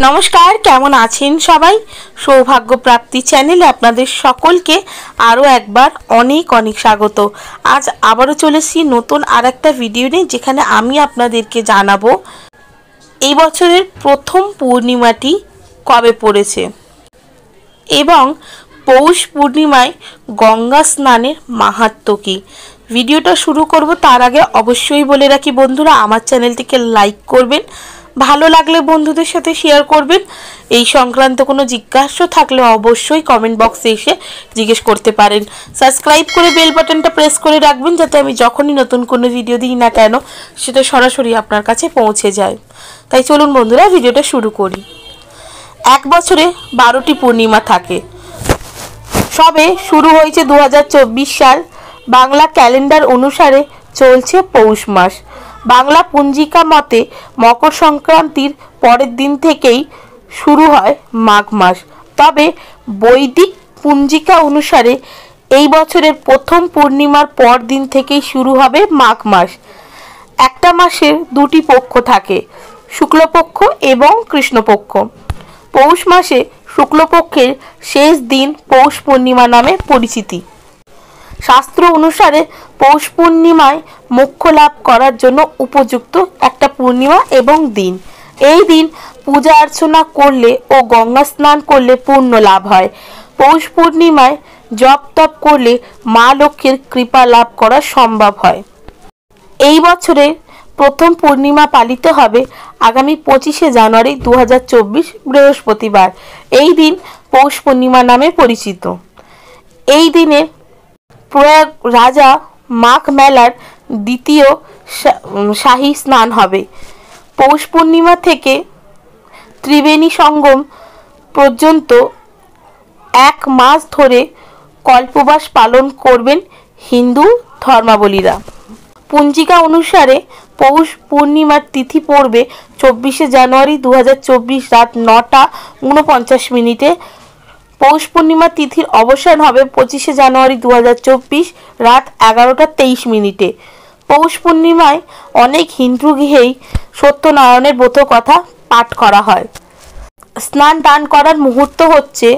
নমস্কার, কেমন আছেন সবাই? সৌভাগ্য প্রাপ্তি চ্যানেলে আপনাদের সকলকে আরও একবার অনেক অনেক স্বাগত। আজ আবারও চলেছি নতুন আর একটা ভিডিও নিয়ে, যেখানে আমি আপনাদেরকে জানাবো এই বছরের প্রথম পূর্ণিমাটি কবে পড়েছে এবং পৌষ পূর্ণিমায় গঙ্গা স্নানের মাহাত্ম্য কী। ভিডিওটা শুরু করব তার আগে অবশ্যই বলে রাখি বন্ধুরা, আমার চ্যানেলটিকে লাইক করবেন, ভালো লাগলে বন্ধুদের সাথে শেয়ার করবেন। এই সংক্রান্ত কোনো জিজ্ঞাসা থাকলে অবশ্যই কমেন্ট বক্সে এসে জিজ্ঞেস করতে পারেন। সাবস্ক্রাইব করে বেল বাটনটা প্রেস করে রাখবেন, যাতে আমি যখনই নতুন কোনো ভিডিও দিই না কেন সেটা সরাসরি আপনার কাছে পৌঁছে যায়। তাই চলুন বন্ধুরা ভিডিওটা শুরু করি। এক বছরে 12টি পূর্ণিমা থাকে। সবে শুরু হয়েছে 2024 সাল। বাংলা ক্যালেন্ডার অনুসারে চলছে পৌষ মাস। বাংলা পঞ্জিকা মতে মকর সংক্রান্তির পরের দিন থেকেই শুরু হয় মাঘ মাস। তবে বৈদিক পঞ্জিকা অনুসারে এই বছরের প্রথম পূর্ণিমার পর দিন থেকেই শুরু হবে মাঘ মাস। একটা মাসের দুটি পক্ষ থাকে, শুক্লপক্ষ এবং কৃষ্ণপক্ষ। পৌষ মাসে শুক্লপক্ষের শেষ দিন পৌষ পূর্ণিমা নামে পরিচিতি। শাস্ত্র অনুসারে পৌষ পূর্ণিমায় মোক্ষ লাভ করার জন্য উপযুক্ত একটা পূর্ণিমা এবং দিন। এই দিন পূজা অর্চনা করলে ও গঙ্গা স্নান করলে পুণ্য লাভ হয়। পৌষ পূর্ণিমায় জপ তপ করলে মা লক্ষ্মীর কৃপা লাভ করা সম্ভব হয়। এই বছরে প্রথম পূর্ণিমা পালিত হবে আগামী 25শে জানুয়ারি 2024 বৃহস্পতিবার। এই দিন পৌষ পূর্ণিমা নামে পরিচিত। এই দিনে প্রয়াগ রাজা মাঘ মেলার দ্বিতীয় শাহী স্নান হবে। পৌষ পূর্ণিমা থেকে ত্রিবেণী সঙ্গম পর্যন্ত এক মাস ধরে কল্পবাস পালন করবেন হিন্দু ধর্মাবলীরা। পঞ্জিকা অনুসারে পৌষ পূর্ণিমার তিথি পড়বে 24শে জানুয়ারি 2024 রাত 9:49। পৌষ পূর্ণিমা তিথির অবসান হবে 25শে জানুয়ারি 2024 রাত 11:23। পৌষ পূর্ণিমায় অনেক হিন্দু গৃহেই সত্যনারায়ণের ব্রত কথা পাঠ করা হয়। স্নান দান করার মুহূর্ত হচ্ছে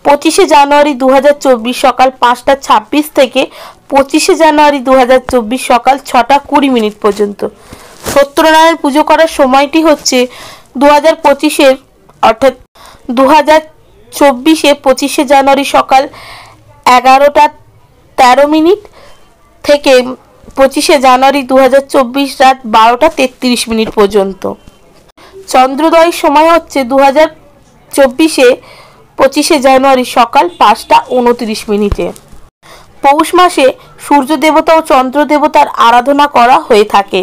25শে জানুয়ারি 2024 সকাল 5:26 থেকে 25শে জানুয়ারি 2024 সকাল 6:20 পর্যন্ত। সত্যনারায়ণ পুজো করার সময়টি হচ্ছে 2025-এর অর্থাৎ 2024-এ 25শে জানুয়ারি সকাল 11:13 থেকে 25শে জানুয়ারি 2024 রাত 12:33 পর্যন্ত। চন্দ্রোদয়ের সময় হচ্ছে 2024-এ 25শে জানুয়ারি সকাল 5:29। পৌষ মাসে সূর্য দেবতা ও চন্দ্র দেবতার আরাধনা করা হয়ে থাকে।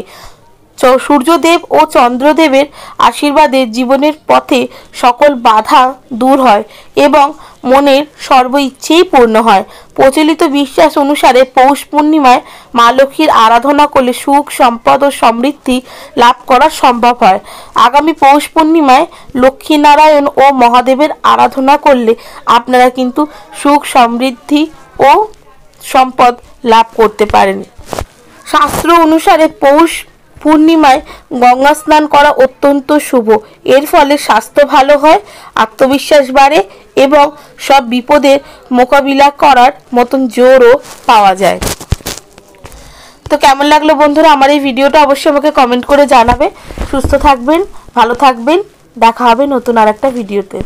সূর্যদেব ও চন্দ্রদেবের আশীর্বাদে জীবনের পথে সকল বাধা দূর হয় এবং মনের সর্ব ইচ্ছেই পূর্ণ হয়। প্রচলিত বিশ্বাস অনুসারে পৌষ পূর্ণিমায় মা লক্ষ্মীর আরাধনা করলে সুখ, সম্পদ ও সমৃদ্ধি লাভ করা সম্ভব হয়। আগামী পৌষ পূর্ণিমায় লক্ষ্মীনারায়ণ ও মহাদেবের আরাধনা করলে আপনারা কিন্তু সুখ, সমৃদ্ধি ও সম্পদ লাভ করতে পারেন। শাস্ত্র অনুসারে পৌষ পূর্ণিমায় গঙ্গা স্নান করা অত্যন্ত শুভ। এর ফলে স্বাস্থ্য ভালো হয়, আত্মবিশ্বাস বাড়ে এবং সব বিপদের মোকাবিলা করার মতন জোরও পাওয়া যায়। তো কেমন লাগলো বন্ধুরা আমার এই ভিডিওটা অবশ্যই আমাকে কমেন্ট করে জানাবে। সুস্থ থাকবেন, ভালো থাকবেন, দেখা হবে নতুন আর একটা ভিডিওতে।